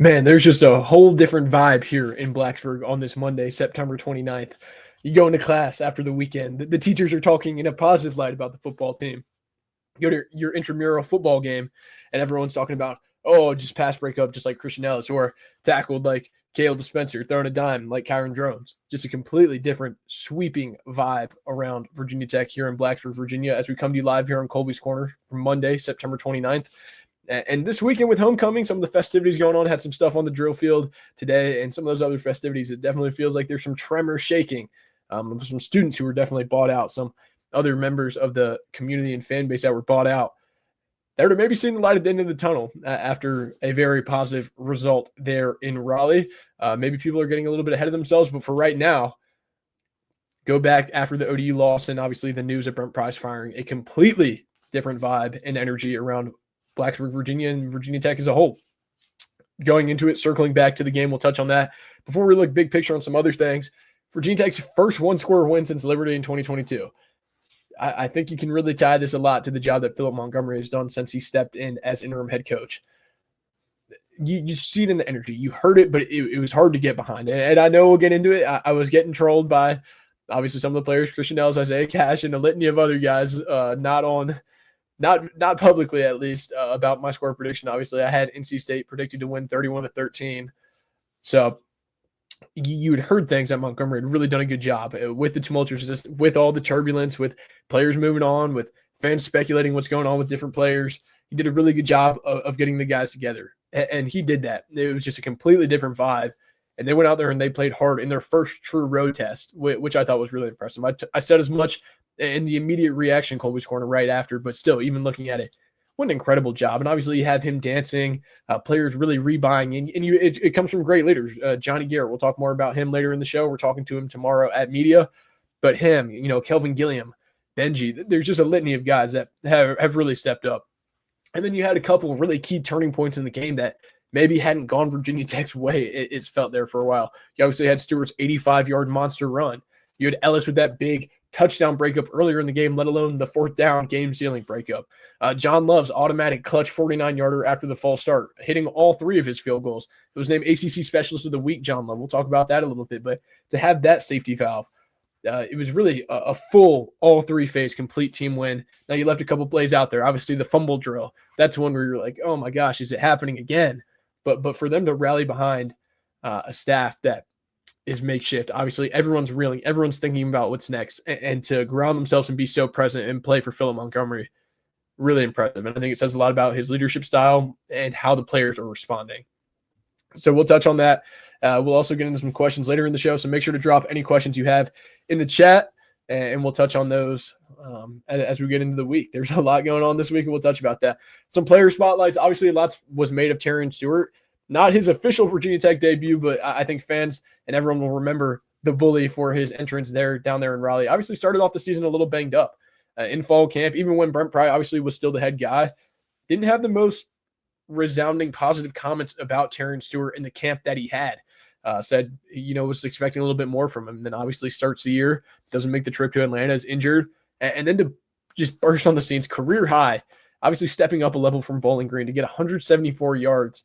Man, there's just a whole different vibe here in Blacksburg on this Monday, September 29th. You go into class after the weekend. The teachers are talking in a positive light about the football team. You go to your intramural football game, and everyone's talking about, oh, just pass breakup just like Christian Ellis, or tackled like Caleb Spencer, throwing a dime like Kairen Jones. Just a completely different, sweeping vibe around Virginia Tech here in Blacksburg, Virginia, as we come to you live here on Kolby's Corner from Monday, September 29th. And this weekend with homecoming, some of the festivities going on, had some stuff on the drill field today, and some of those other festivities, it definitely feels like there's some tremor shaking. Some students who were definitely bought out, some other members of the community and fan base that were bought out. They're maybe seeing the light at the end of the tunnel after a very positive result there in Raleigh. Maybe people are getting a little bit ahead of themselves, but for right now, go back after the ODU loss and obviously the news of Brent Pryce firing, a completely different vibe and energy around Blacksburg, Virginia, and Virginia Tech as a whole. Going into it, circling back to the game, we'll touch on that. Before we look big picture on some other things, Virginia Tech's first one-score win since Liberty in 2022. I think you can really tie this a lot to the job that Philip Montgomery has done since he stepped in as interim head coach. You see it in the energy. You heard it, but it was hard to get behind. And I know we'll get into it. I was getting trolled by, obviously, some of the players, Christian Ellis, Isaiah Cash, and a litany of other guys, not publicly at least, about my score prediction. Obviously, I had NC State predicted to win 31-13. So you had heard things that Montgomery had really done a good job with the tumultuous, with all the turbulence, with players moving on, with fans speculating what's going on with different players. He did a really good job of getting the guys together, and he did that. It was just a completely different vibe, and they went out there and they played hard in their first true road test, which I thought was really impressive. I said as much in the immediate reaction, Kolby's Corner, right after, but still, even looking at it, what an incredible job. And obviously you have him dancing, players really rebuying, and it comes from great leaders. Johnny Garrett, we'll talk more about him later in the show. We're talking to him tomorrow at media, but him, Kelvin Gilliam, Benji, there's just a litany of guys that have really stepped up. And then you had a couple of really key turning points in the game that maybe hadn't gone Virginia Tech's way. It's felt there for a while. You obviously had Stewart's 85-yard monster run. You had Ellis with that big touchdown breakup earlier in the game, let alone the fourth down game-sealing breakup. John Love's automatic clutch 49-yarder after the false start, hitting all three of his field goals. It was named ACC Specialist of the Week, John Love. We'll talk about that a little bit, but to have that safety valve, it was really a full all-three-phase complete team win. Now, you left a couple plays out there. Obviously, the fumble drill, that's one where you're like, oh my gosh, is it happening again? But for them to rally behind a staff that is makeshift, obviously everyone's reeling, everyone's thinking about what's next, and to ground themselves and be so present and play for Philip Montgomery, really impressive. And I think it says a lot about his leadership style and how the players are responding. So we'll touch on that. We'll also get into some questions later in the show, so make sure to drop any questions you have in the chat, and we'll touch on those as we get into the week. There's a lot going on this week, and we'll touch about that. Some player spotlights. Obviously, lots was made of Kairen Stewart. Not his official Virginia Tech debut, but I think fans and everyone will remember the bully for his entrance down there in Raleigh. Obviously started off the season a little banged up in fall camp, even when Brent Pryce obviously was still the head guy. Didn't have the most resounding positive comments about Kairen Stewart in the camp that he had. Said, was expecting a little bit more from him. And then obviously starts the year, doesn't make the trip to Atlanta, is injured. And then to just burst on the scenes, career high, obviously stepping up a level from Bowling Green to get 174 yards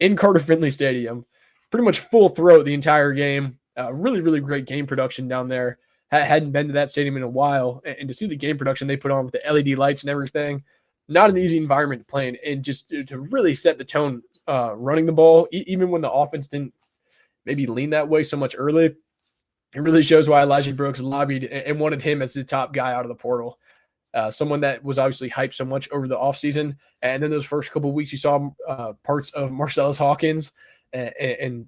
in Carter Finley Stadium, pretty much full throat the entire game. Really, really great game production down there. Hadn't been to that stadium in a while. And to see the game production they put on with the LED lights and everything, not an easy environment to play in. And just to really set the tone running the ball, even when the offense didn't maybe lean that way so much early, it really shows why Elijah Brooks lobbied and wanted him as the top guy out of the portal. Someone that was obviously hyped so much over the offseason. And then those first couple of weeks, you saw parts of Marcellus Hawkins, and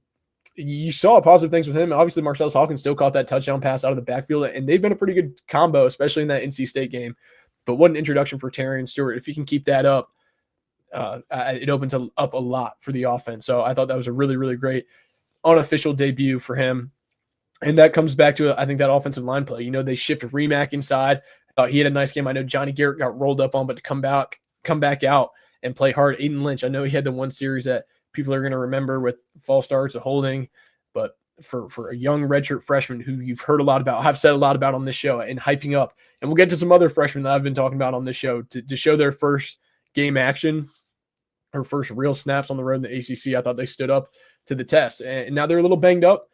you saw positive things with him. Obviously, Marcellus Hawkins still caught that touchdown pass out of the backfield, and they've been a pretty good combo, especially in that NC State game. But what an introduction for Kairen Stewart. If he can keep that up, it opens up a lot for the offense. So I thought that was a really, really great unofficial debut for him. And that comes back to, I think, that offensive line play. They shift Remack inside. He had a nice game. I know Johnny Garrett got rolled up on, but to come back out and play hard. Aiden Lynch, I know he had the one series that people are going to remember with false starts, a holding, but for a young redshirt freshman who you've heard a lot about, I've said a lot about on this show and hyping up, and we'll get to some other freshmen that I've been talking about on this show to show their first game action. her first real snaps on the road in the ACC. I thought they stood up to the test. And now they're a little banged up.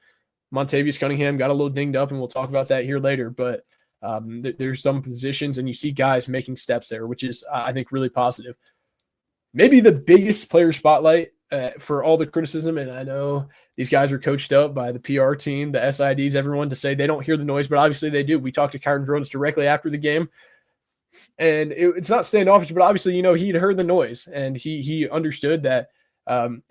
Montavious Cunningham got a little dinged up, and we'll talk about that here later. But there's some positions, and you see guys making steps there, which is, I think, really positive. Maybe the biggest player spotlight for all the criticism, and I know these guys are coached up by the PR team, the SIDs, everyone, to say they don't hear the noise, but obviously they do. We talked to Kairen Jones directly after the game, and it's not standoffish, but obviously, he'd heard the noise, and he understood that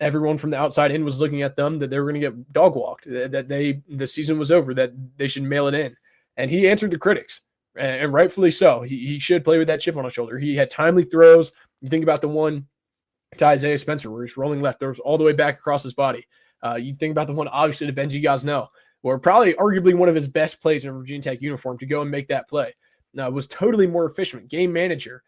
everyone from the outside in was looking at them, that they were going to get dog walked, that the season was over, that they should mail it in. And he answered the critics, and rightfully so. He should play with that chip on his shoulder. He had timely throws. You think about the one to Isaiah Spencer where he's rolling left, throws all the way back across his body. You think about the one, obviously, to Benji Gosnell, or probably arguably one of his best plays in a Virginia Tech uniform to go and make that play. Now, was totally more efficient. Game manager,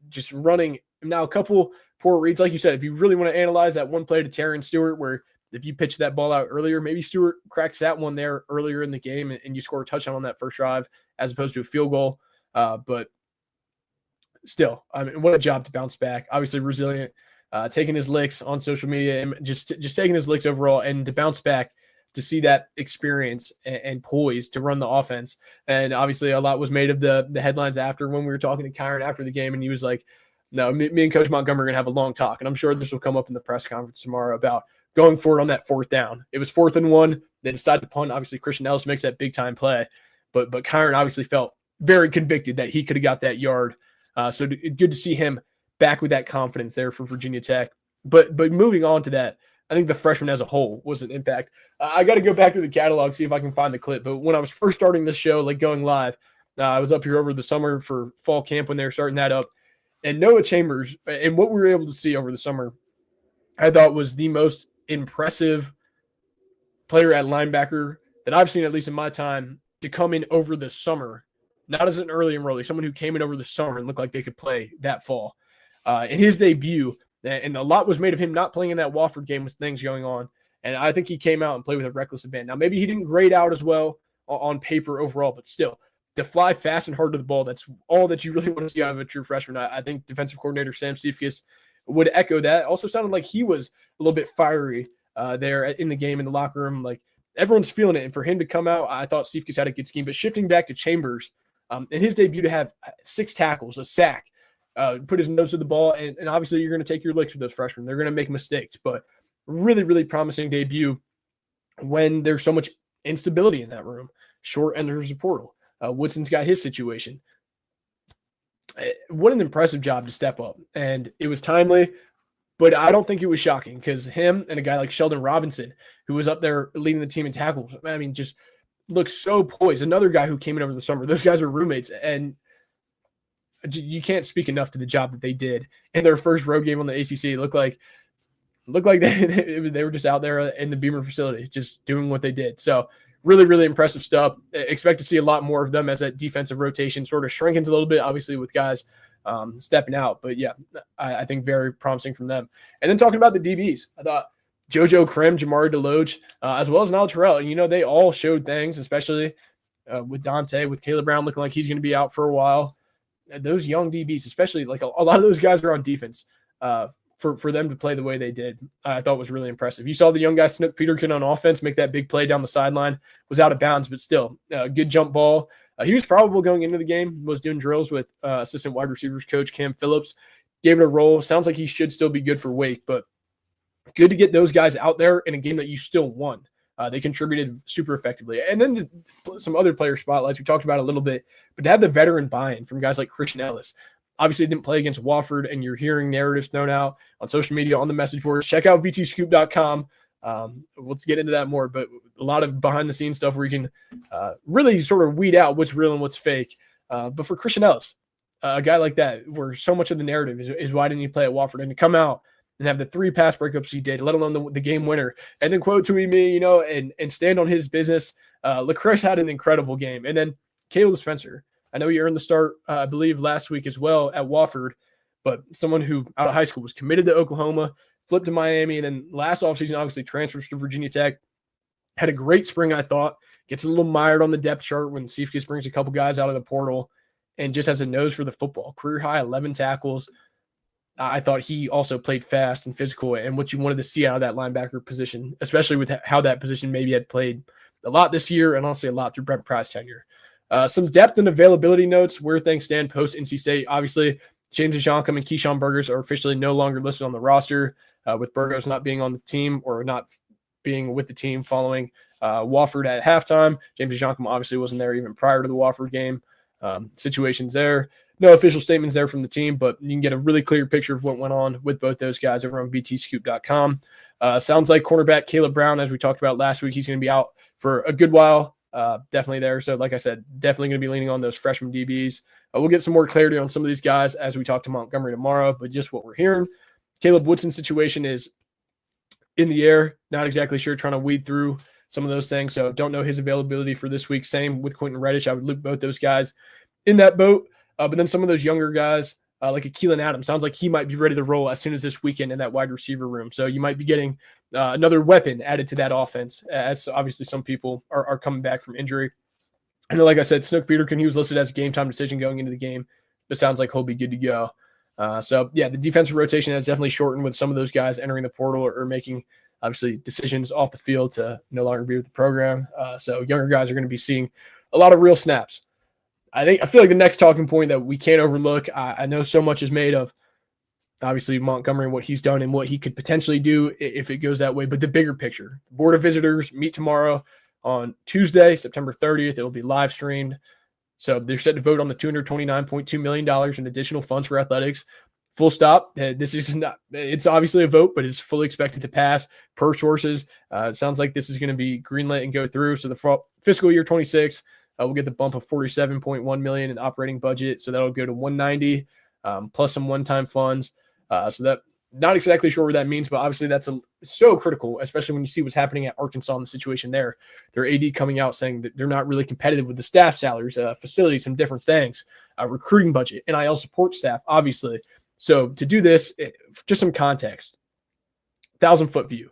just running. Now, a couple poor reads. Like you said, if you really want to analyze that one play to Taryn Stewart, where if you pitched that ball out earlier, maybe Stewart cracks that one there earlier in the game and you score a touchdown on that first drive as opposed to a field goal. But still, I mean, what a job to bounce back. Obviously resilient, taking his licks on social media and just taking his licks overall, and to bounce back, to see that experience and poise to run the offense. And obviously a lot was made of the headlines after, when we were talking to Kairen after the game, and he was like, no, me and Coach Montgomery are going to have a long talk. And I'm sure this will come up in the press conference tomorrow about going forward on that 4th down. It was 4th and 1. They decided to punt. Obviously, Christian Ellis makes that big-time play. But Kairen obviously felt very convicted that he could have got that yard. So good to see him back with that confidence there for Virginia Tech. But moving on to that, I think the freshman as a whole was an impact. I got to go back to the catalog, see if I can find the clip. But when I was first starting this show, like going live, I was up here over the summer for fall camp when they were starting that up. And Noah Chambers, and what we were able to see over the summer, I thought was the most impressive player at linebacker that I've seen, at least in my time, to come in over the summer. Not as an early enrollee, someone who came in over the summer and looked like they could play that fall. In his debut, and a lot was made of him not playing in that Wofford game with things going on. And I think he came out and played with a reckless abandon. Now, maybe he didn't grade out as well on paper overall, but still, to fly fast and hard to the ball, that's all that you really want to see out of a true freshman. I think defensive coordinator Sam Cephas would echo that. Also sounded like he was a little bit fiery there in the game, in the locker room. Like, everyone's feeling it. And for him to come out, I thought Cephas had a good scheme. But shifting back to Chambers, in his debut to have 6 tackles, a sack, put his nose to the ball, and obviously you're going to take your licks with those freshmen. They're going to make mistakes. But really, really promising debut when there's so much instability in that room. Short enters the portal. Woodson's got his situation. What an impressive job to step up. And it was timely, but I don't think it was shocking, because him and a guy like Sheldon Robinson, who was up there leading the team in tackles, I mean, just looks so poised. Another guy who came in over the summer. Those guys are roommates, and you can't speak enough to the job that they did in their first road game on the ACC. It looked like they were just out there in the Beamer facility, just doing what they did. So really, really impressive stuff. Expect to see a lot more of them as that defensive rotation sort of shrinkens a little bit, obviously, with guys stepping out. But yeah, I think very promising from them. And then talking about the DBs, I thought JoJo Krim, Jamari Deloge, as well as Nile Terrell, they all showed things, especially with Dante, with Caleb Brown looking like he's going to be out for a while. Those young DBs, especially, like a lot of those guys are on defense. For them to play the way they did, I thought was really impressive. You saw the young guy Snook Peterkin on offense make that big play down the sideline, was out of bounds, but still good jump ball. He was probable going into the game, was doing drills with assistant wide receivers coach Cam Phillips, gave it a roll. Sounds like he should still be good for Wake, but good to get those guys out there in a game that you still won. They contributed super effectively. And then some other player spotlights we talked about a little bit, but to have the veteran buy-in from guys like Christian Ellis. Obviously, didn't play against Wofford, and you're hearing narratives thrown out on social media, on the message boards. Check out vtscoop.com. We'll get into that more, but a lot of behind-the-scenes stuff where you can really sort of weed out what's real and what's fake. But for Christian Ellis, a guy like that, where so much of the narrative is why didn't he play at Wofford, and to come out and have the 3 pass breakups he did, let alone the game winner, and then quote tweet me, and stand on his business. LaCroix had an incredible game. And then Caleb Spencer, I know he earned the start, I believe, last week as well at Wofford, but someone who out of high school was committed to Oklahoma, flipped to Miami, and then last offseason obviously transfers to Virginia Tech. Had a great spring, I thought. Gets a little mired on the depth chart when Cephas brings a couple guys out of the portal, and just has a nose for the football. Career high 11 tackles. I thought he also played fast and physical and what you wanted to see out of that linebacker position, especially with how that position maybe had played a lot this year and honestly a lot through Brent Pry's tenure. Some depth and availability notes where things stand post NC State. Obviously, James Ajoncum and Keyshawn Burgers are officially no longer listed on the roster, with Burgos not being on the team or not being with the team following Wofford at halftime. James Ajoncum obviously wasn't there even prior to the Wofford game. Situations there. No official statements there from the team, but you can get a really clear picture of what went on with both those guys over on vtscoop.com. Sounds like cornerback Caleb Brown, as we talked about last week, he's going to be out for a good while. Definitely there. So like I said, definitely going to be leaning on those freshman DBs. We'll get some more clarity on some of these guys as we talk to Montgomery tomorrow, but just what we're hearing. Caleb Woodson's situation is in the air. Not exactly sure, trying to weed through some of those things. So don't know his availability for this week. Same with Quentin Reddish. I would loop both those guys in that boat. But then some of those younger guys, like a Keelan Adams, sounds like he might be ready to roll as soon as this weekend in that wide receiver room. So you might be getting another weapon added to that offense, as obviously some people are coming back from injury. And then, like I said, Snook Peterkin, he was listed as a game-time decision going into the game. But sounds like he'll be good to go. So, yeah, the defensive rotation has definitely shortened with some of those guys entering the portal or making, obviously, decisions off the field to no longer be with the program. So younger guys are going to be seeing a lot of real snaps. I feel like the next talking point that we can't overlook, I know so much is made of, obviously, Montgomery and what he's done and what he could potentially do if it goes that way, but the bigger picture. The Board of Visitors meet tomorrow on Tuesday, September 30th. It will be live streamed. So they're set to vote on the $229.2 million in additional funds for athletics. Full stop. This is not, it's obviously a vote, but it's fully expected to pass per sources. It sounds like this is going to be greenlit and go through. So the fiscal year 26, we'll get the bump of $47.1 million in operating budget. So that'll go to 190 plus some one-time funds. So that, not exactly sure what that means, but obviously that's so critical, especially when you see what's happening at Arkansas in the situation there. Their AD coming out saying that they're not really competitive with the staff salaries, facilities, some different things, recruiting budget, NIL support staff, obviously. So to do this, just some context, 1,000-foot view.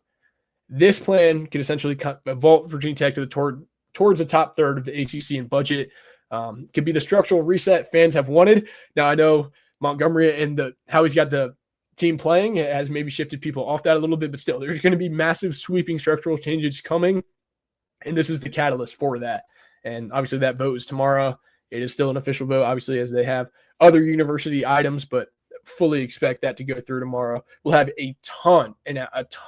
This plan could essentially vault Virginia Tech to towards the top third of the ACC in budget. Could be the structural reset fans have wanted. Now I know Montgomery and how he's got the team playing has maybe shifted people off that a little bit, but still there's going to be massive sweeping structural changes coming. And this is the catalyst for that. And obviously that vote is tomorrow. It is still an official vote, obviously, as they have other university items, but fully expect that to go through tomorrow. We'll have a ton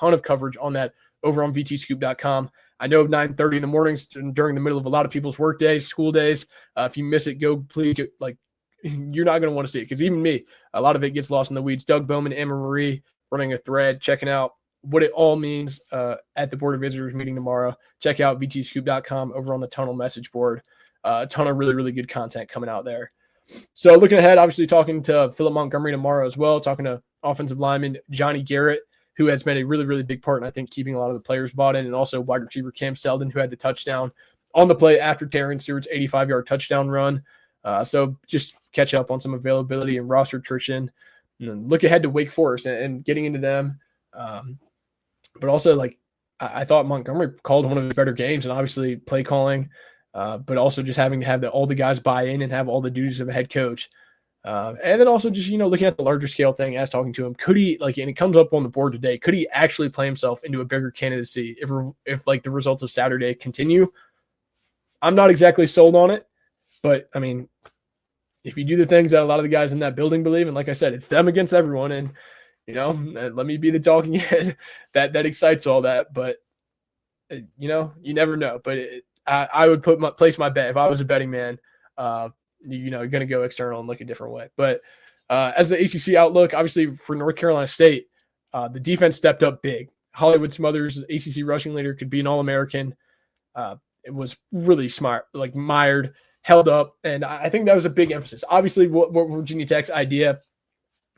of coverage on that over on vtscoop.com. I know 9:30 in the mornings during the middle of a lot of people's work days, school days. If you miss it, please you're not going to want to see it, because even me, a lot of it gets lost in the weeds. Doug Bowman, Emma Marie running a thread, checking out what it all means at the Board of Visitors meeting tomorrow. Check out vtscoop.com over on the Tunnel message board. A ton of really, really good content coming out there. So looking ahead, obviously talking to Philip Montgomery tomorrow as well, talking to offensive lineman Johnny Garrett, who has been a really, really big part in, I think, keeping a lot of the players bought in, and also wide receiver Cam Seldon, who had the touchdown on the play after Terrence Stewart's 85-yard touchdown run. So just catch up on some availability and roster attrition, and then look ahead to Wake Forest and getting into them. But also, I thought Montgomery called one of his better games, and obviously play calling, but also just having to have all the guys buy in and have all the duties of a head coach. And then also just, looking at the larger scale thing as talking to him, could he, and it comes up on the board today, could he actually play himself into a bigger candidacy if the results of Saturday continue? I'm not exactly sold on it, but I mean, if you do the things that a lot of the guys in that building believe, and like I said, it's them against everyone, and let me be the talking head that excites all that, but you never know. But I would place my bet if I was a betting man. Going to go external and look a different way. But as the ACC outlook, obviously for North Carolina State, the defense stepped up big. Hollywood Smothers, ACC rushing leader, could be an All-American. It was really smart, mired, held up, and I think that was a big emphasis. Obviously, what Virginia Tech's idea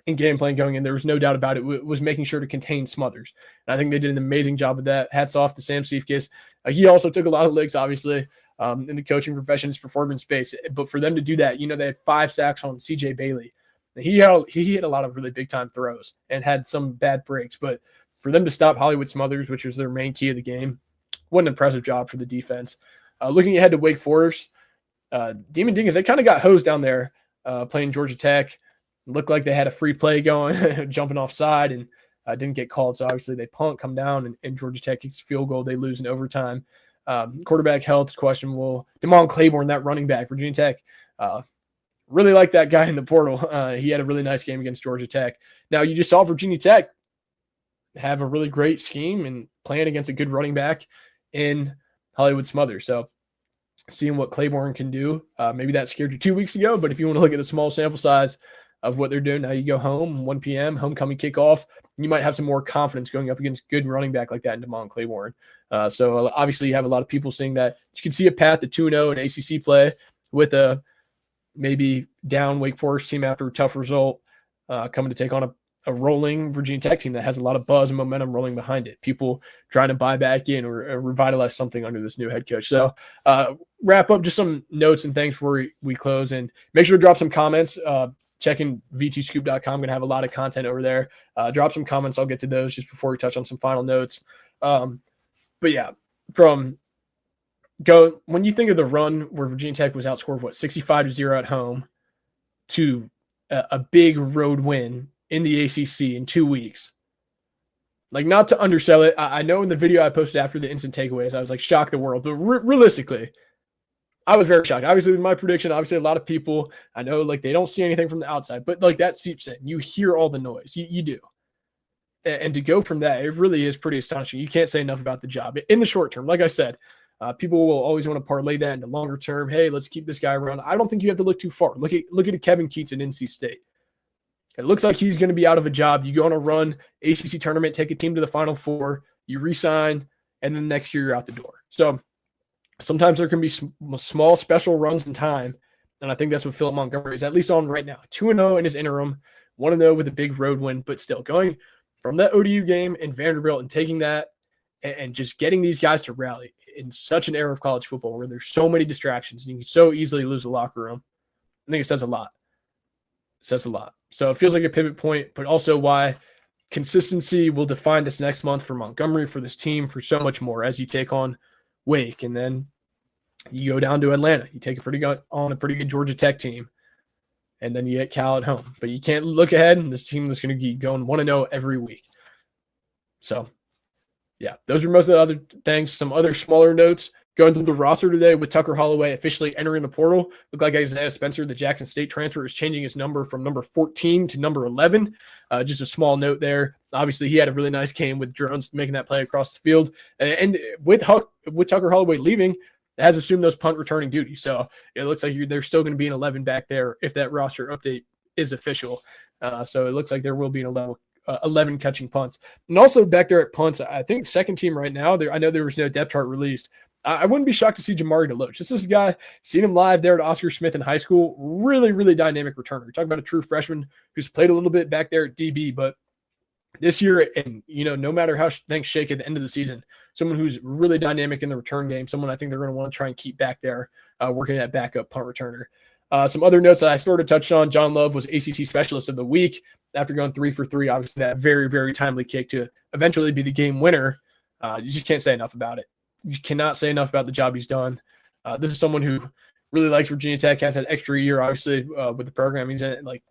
and game plan going in, there was no doubt about it, was making sure to contain Smothers. And I think they did an amazing job of that. Hats off to Sam Seifkes. He also took a lot of licks, obviously, in the coaching profession, his performance space. But for them to do that, they had 5 sacks on C.J. Bailey. He hit a lot of really big-time throws and had some bad breaks. But for them to stop Hollywood Smothers, which was their main key of the game, what an impressive job for the defense. Looking ahead to Wake Forest, Demon Dingus, they kind of got hosed down there playing Georgia Tech. Looked like they had a free play going, jumping offside, and didn't get called. So obviously they punt, come down, and Georgia Tech kicks a field goal. They lose in overtime. Quarterback health is questionable. Damon Claiborne, that running back, Virginia Tech, really like that guy in the portal. He had a really nice game against Georgia Tech. Now, you just saw Virginia Tech have a really great scheme and playing against a good running back in Hollywood Smothers. So seeing what Claiborne can do, maybe that scared you 2 weeks ago, but if you want to look at the small sample size of what they're doing, now you go home, 1 p.m., homecoming kickoff, you might have some more confidence going up against good running back like that in Damon Claiborne. So obviously you have a lot of people saying that you can see a path to 2-0 in ACC play with a maybe down Wake Forest team after a tough result, coming to take on a rolling Virginia Tech team that has a lot of buzz and momentum rolling behind it. People trying to buy back in or revitalize something under this new head coach. So wrap up just some notes and things before we close, and make sure to drop some comments. Checking vtscoop.com. I'm going to have a lot of content over there. Drop some comments. I'll get to those just before we touch on some final notes. But yeah, when you think of the run where Virginia Tech was outscored, 65-0 at home, to a big road win in the ACC in 2 weeks. Like, not to undersell it, I know in the video I posted after the instant takeaways, I was like, shock the world. But realistically, I was very shocked. Obviously, with my prediction, obviously a lot of people, I know, like, they don't see anything from the outside, but like that seeps in. You hear all the noise. You do. And to go from that, it really is pretty astonishing. You can't say enough about the job. In the short term, like I said, people will always want to parlay that into longer term. Hey, let's keep this guy around. I don't think you have to look too far. Look at Kevin Keats at NC State. It looks like he's going to be out of a job. You go on a run, ACC tournament, take a team to the Final Four, you re-sign, and then next year you're out the door. So sometimes there can be small special runs in time, and I think that's what Philip Montgomery is at least on right now. 2-0 in his interim, 1-0 with a big road win, but still going from that ODU game in Vanderbilt and taking that and just getting these guys to rally in such an era of college football where there's so many distractions and you can so easily lose the locker room. I think it says a lot. So it feels like a pivot point, but also why consistency will define this next month for Montgomery, for this team, for so much more as you take on Wake, and then you go down to Atlanta. You take a pretty good Georgia Tech team, and then you get Cal at home. But you can't look ahead. This team is going to be going 1-0 every week. So, yeah, those are most of the other things. Some other smaller notes. Going through the roster today with Tucker Holloway officially entering the portal. Looked like Isaiah Spencer, the Jackson State transfer, is changing his number from number 14 to number 11. Just a small note there. Obviously, he had a really nice game with Jones making that play across the field. And with Tucker Holloway leaving, it has assumed those punt returning duties. So it looks like there's still going to be an 11 back there if that roster update is official. So it looks like there will be an 11 catching punts. And also back there at punts, I think second team right now, I know there was no depth chart released. I wouldn't be shocked to see Jamari Deloach. This is a guy, seen him live there at Oscar Smith in high school. Really, really dynamic returner. You're talking about a true freshman who's played a little bit back there at DB, but this year, and no matter how things shake at the end of the season, someone who's really dynamic in the return game, someone I think they're going to want to try and keep back there, working at backup punt returner. Some other notes that I sort of touched on, John Love was ACC Specialist of the Week after going 3 for 3. Obviously, that very, very timely kick to eventually be the game winner. You just can't say enough about it. You cannot say enough about the job he's done. This is someone who really likes Virginia Tech, has that extra year, obviously, with the program he's in. Like,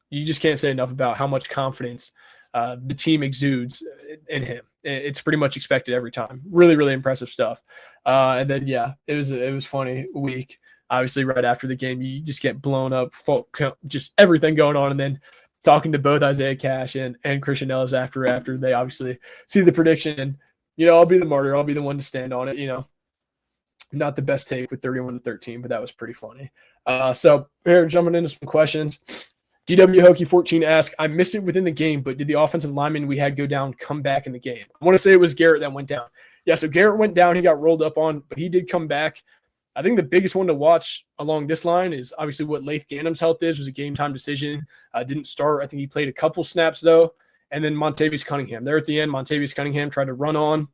you just can't say enough about how much confidence the team exudes in him. It's pretty much expected every time. Really, really impressive stuff. And then, yeah, it was funny week. Obviously, right after the game, you just get blown up, just everything going on. And then talking to both Isaiah Cash and Christian Ellis after they obviously see the prediction. And, I'll be the martyr. I'll be the one to stand on it. Not the best take with 31-13, but that was pretty funny. So here, jumping into some questions. DW Hokie 14 asks, I missed it within the game, but did the offensive lineman we had go down come back in the game? I want to say it was Garrett that went down. Yeah, so Garrett went down. He got rolled up on, but he did come back. I think the biggest one to watch along this line is obviously what Laith Ganem's health is. It was a game-time decision. Didn't start. I think he played a couple snaps, though. And then Montavious Cunningham. There at the end, Montavious Cunningham tried to run on.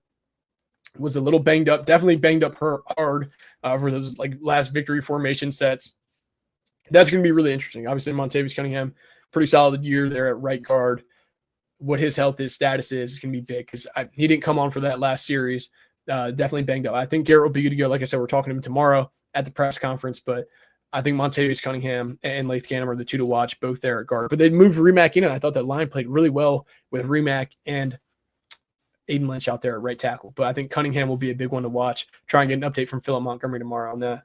Was a little banged up. Definitely banged up hard for those last victory formation sets. That's going to be really interesting. Obviously, Montavious Cunningham, pretty solid year there at right guard. What his status is going to be big because he didn't come on for that last series. Definitely banged up. I think Garrett will be good to go. Like I said, we're talking to him tomorrow at the press conference, but I think Montavious Cunningham and Lath Ganem are the two to watch, both there at guard. But they moved Remack in, and I thought that line played really well with Remack and Aiden Lynch out there at right tackle. But I think Cunningham will be a big one to watch. Try and get an update from Philip Montgomery tomorrow on that.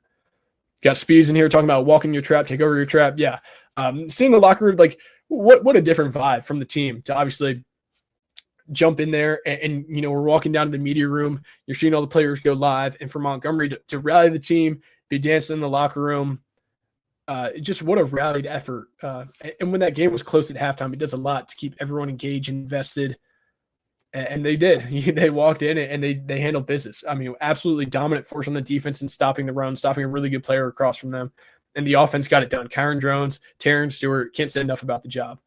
Got Speeds in here talking about walking your trap, take over your trap. Yeah. Seeing the locker room, like what a different vibe from the team to obviously jump in there and we're walking down to the media room. You're seeing all the players go live. And for Montgomery to rally the team, be dancing in the locker room, just what a rallied effort. And when that game was close at halftime, it does a lot to keep everyone engaged and invested. And they did. They walked in and they handled business. I mean, absolutely dominant force on the defense and stopping the run, stopping a really good player across from them. And the offense got it done. Kairen Jones, Taryn Stewart, can't say enough about the job.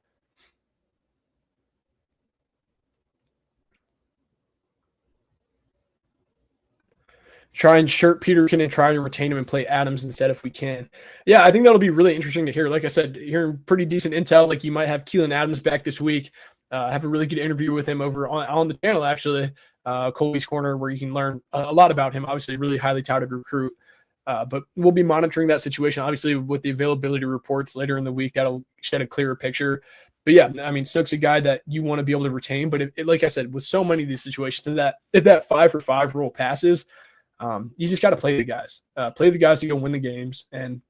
Try and shirt Peterkin and try and retain him and play Adams instead if we can. Yeah, I think that'll be really interesting to hear. Like I said, hearing pretty decent intel. Like you might have Keelan Adams back this week. Have a really good interview with him over on the channel, actually, Kolby's Corner, where you can learn a lot about him. Obviously, really highly touted recruit. But we'll be monitoring that situation, obviously, with the availability reports later in the week. That'll shed a clearer picture. But yeah, I mean, Snook's a guy that you want to be able to retain. But like I said, with so many of these situations, and that if that 5-for-5 rule passes, you just got to play the guys. Play the guys to go win the games. And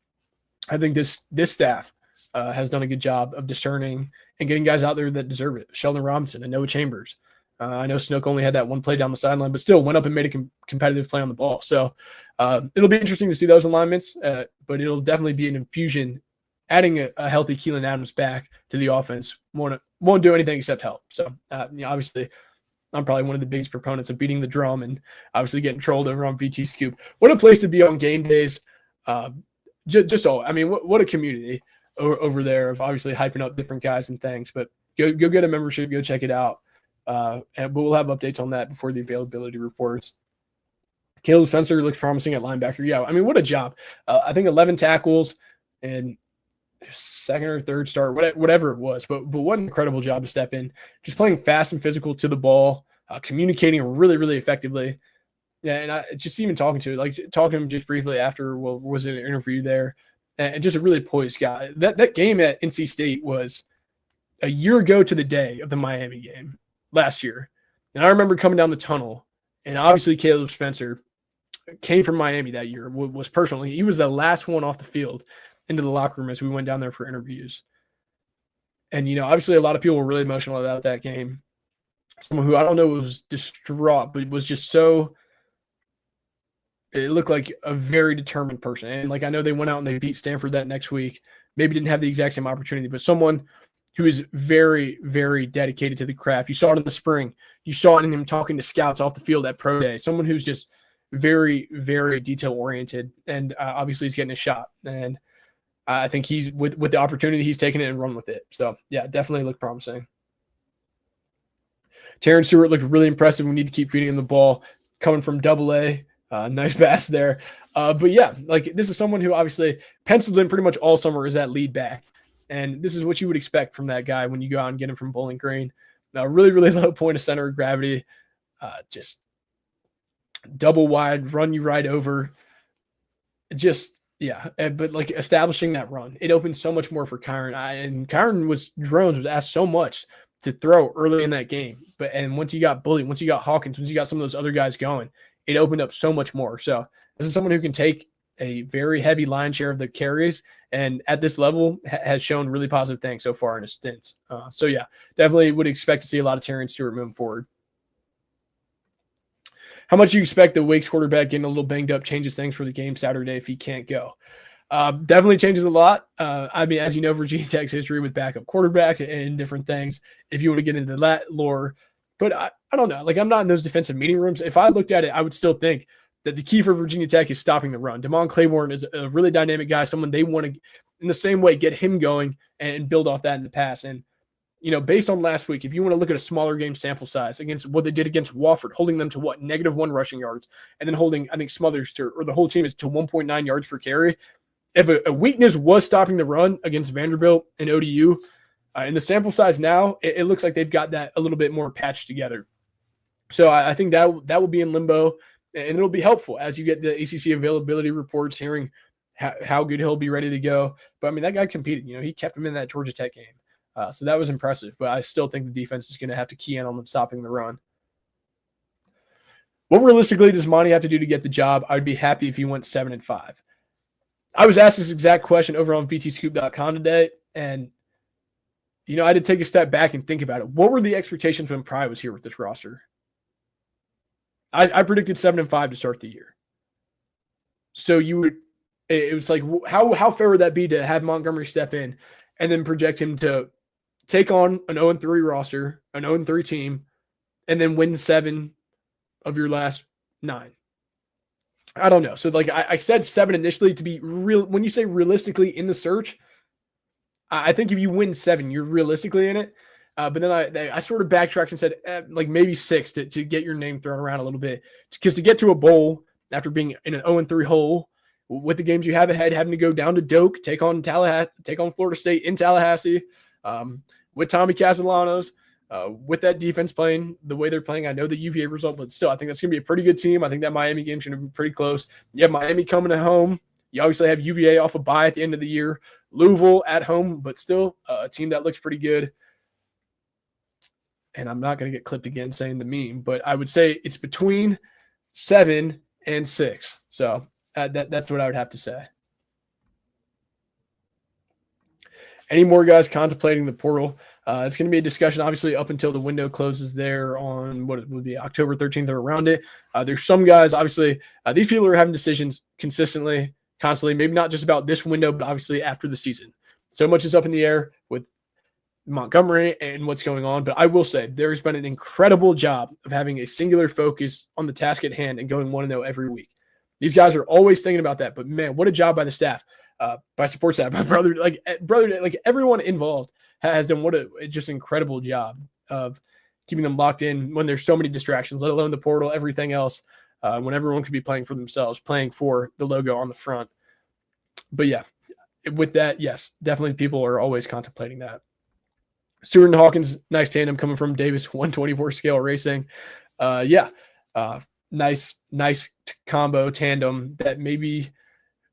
I think this staff has done a good job of discerning and getting guys out there that deserve it. Sheldon Robinson and Noah Chambers. I know Snook only had that one play down the sideline, but still went up and made a competitive play on the ball. So it'll be interesting to see those alignments, but it'll definitely be an infusion. Adding a healthy Keelan Adams back to the offense won't do anything except help. So obviously, I'm probably one of the biggest proponents of beating the drum and obviously getting trolled over on VT Scoop. What a place to be on game days. What a community over there of obviously hyping up different guys and things. But go get a membership, go check it out. But we'll have updates on that before the availability reports. Caleb Spencer looks promising at linebacker. Yeah, I mean, what a job. I think 11 tackles and second or third start, whatever it was. But what an incredible job to step in. Just playing fast and physical to the ball, communicating really, really effectively. Yeah, and I just even talking to him just briefly after was in an interview there, and just a really poised guy. That game at NC State was a year ago to the day of the Miami game last year. And I remember coming down the tunnel, and obviously Caleb Spencer came from Miami that year, was personally, he was the last one off the field into the locker room as we went down there for interviews. And, obviously a lot of people were really emotional about that game. Someone who I don't know was distraught, but was just so, it looked like a very determined person. And I know they went out and they beat Stanford that next week. Maybe didn't have the exact same opportunity, but someone who is very, very dedicated to the craft. You saw it in the spring. You saw it in him talking to scouts off the field at Pro Day. Someone who's just very, very detail-oriented, and obviously he's getting a shot. And I think he's with the opportunity, he's taking it and run with it. So, yeah, definitely looked promising. Taryn Stewart looked really impressive. We need to keep feeding him the ball. Coming from AA, nice pass there. But, yeah, this is someone who obviously penciled in pretty much all summer as that lead back. And this is what you would expect from that guy when you go out and get him from Bowling Green. Now, really, really low point of center of gravity. Just double wide, run you right over. Just, yeah. But, establishing that run, it opens so much more for Kairen. And Kairen Jones was asked so much to throw early in that game. And once you got Bully, once you got Hawkins, once you got some of those other guys going, it opened up so much more. So this is someone who can take a very heavy line share of the carries, and at this level has shown really positive things so far in his stints. So yeah, definitely would expect to see a lot of Taryn Stewart moving forward. How much do you expect the Wake's quarterback getting a little banged up changes things for the game Saturday if he can't go? Definitely changes a lot. I mean, as you know, Virginia Tech's history with backup quarterbacks and different things, if you want to get into that lore. But I don't know. I'm not in those defensive meeting rooms. If I looked at it, I would still think that the key for Virginia Tech is stopping the run. Damon Claiborne is a really dynamic guy, someone they want to, in the same way, get him going and build off that in the pass. And, based on last week, if you want to look at a smaller game sample size against what they did against Wofford, holding them to -1 rushing yards, and then holding, I think, Smothers or the whole team is to 1.9 yards per carry. If a weakness was stopping the run against Vanderbilt and ODU, in the sample size now, it looks like they've got that a little bit more patched together. So I think that will be in limbo. And it'll be helpful as you get the ACC availability reports, hearing how good he'll be ready to go. But I mean, that guy competed. He kept him in that Georgia Tech game. So that was impressive. But I still think the defense is going to have to key in on them stopping the run. What realistically does Monty have to do to get the job? I'd be happy if he went 7-5. I was asked this exact question over on VTScoop.com today, and I had to take a step back and think about it. What were the expectations when Pry was here with this roster? I predicted 7-5 to start the year. So it was like, how fair would that be to have Montgomery step in and then project him to take on an 0-3 roster, an 0-3 team, and then win 7 of your last 9? I don't know. So like I said 7 initially to be real. When you say realistically in the search, I think if you win 7, you're realistically in it. But then I sort of backtracked and said like maybe 6 to get your name thrown around a little bit, because to get to a bowl after being in an 0-3 hole with the games you have ahead, having to go down to Doak, take on Florida State in Tallahassee, with Tommy Castellanos, with that defense playing the way they're playing. I know the UVA result, but still, I think that's going to be a pretty good team. I think that Miami game is going to be pretty close. You have Miami coming at home. You obviously have UVA off a bye at the end of the year. Louisville at home, but still a team that looks pretty good. And I'm not going to get clipped again saying the meme, but I would say it's between 7 and 6. So that's what I would have to say. Any more guys contemplating the portal? It's going to be a discussion, obviously, up until the window closes there on what it would be October 13th or around it. There's some guys, obviously, these people are having decisions consistently, constantly, maybe not just about this window, but obviously after the season. So much is up in the air with Montgomery and what's going on. But I will say there's been an incredible job of having a singular focus on the task at hand and going 1-0 every week. These guys are always thinking about that. But man, what a job by the staff, by support staff, my brother, like everyone involved has done what a just incredible job of keeping them locked in when there's so many distractions, let alone the portal, everything else, when everyone could be playing for themselves, playing for the logo on the front. But yeah, with that, yes, definitely people are always contemplating that. Stewart and Hawkins, nice tandem coming from Davis 124 scale racing. Nice combo tandem that maybe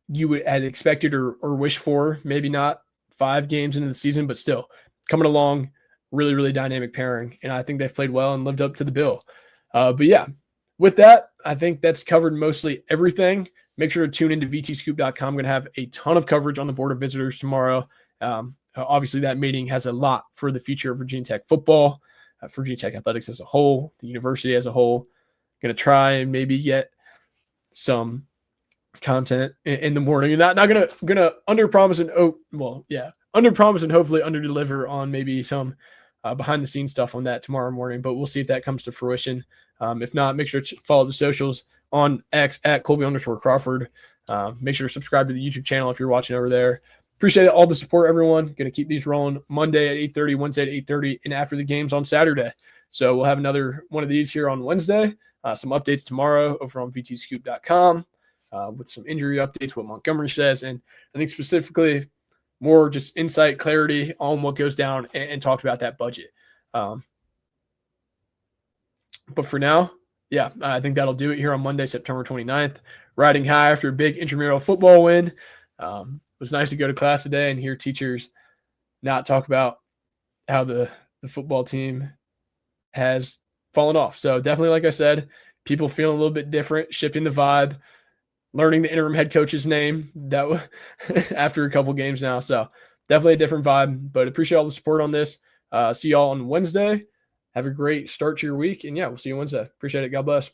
you would had expected or wished for. Maybe not 5 games into the season, but still coming along, really, really dynamic pairing. And I think they've played well and lived up to the bill. But yeah, with that, I think that's covered mostly everything. Make sure to tune into vtscoop.com. I'm going to have a ton of coverage on the Board of Visitors tomorrow. Obviously, that meeting has a lot for the future of Virginia Tech football, Virginia Tech athletics as a whole, the university as a whole. Going to try and maybe get some content in the morning, and not gonna underpromise and underpromise and hopefully underdeliver on maybe some behind the scenes stuff on that tomorrow morning. But we'll see if that comes to fruition. If not, make sure to follow the socials on X at Kolby_Crawford. Make sure to subscribe to the YouTube channel if you're watching over there. Appreciate all the support, everyone. Going to keep these rolling Monday at 8:30, Wednesday at 8:30, and after the games on Saturday. So we'll have another one of these here on Wednesday. Some updates tomorrow over on vtscoop.com with some injury updates, what Montgomery says, and I think specifically more just insight, clarity on what goes down and talked about that budget. But for now, yeah, I think that'll do it here on Monday, September 29th. Riding high after a big intramural football win. It was nice to go to class today and hear teachers not talk about how the football team has fallen off. So definitely, like I said, people feeling a little bit different, shifting the vibe, learning the interim head coach's name that was after a couple games now. So definitely a different vibe, but appreciate all the support on this. See y'all on Wednesday. Have a great start to your week. And yeah, we'll see you Wednesday. Appreciate it. God bless.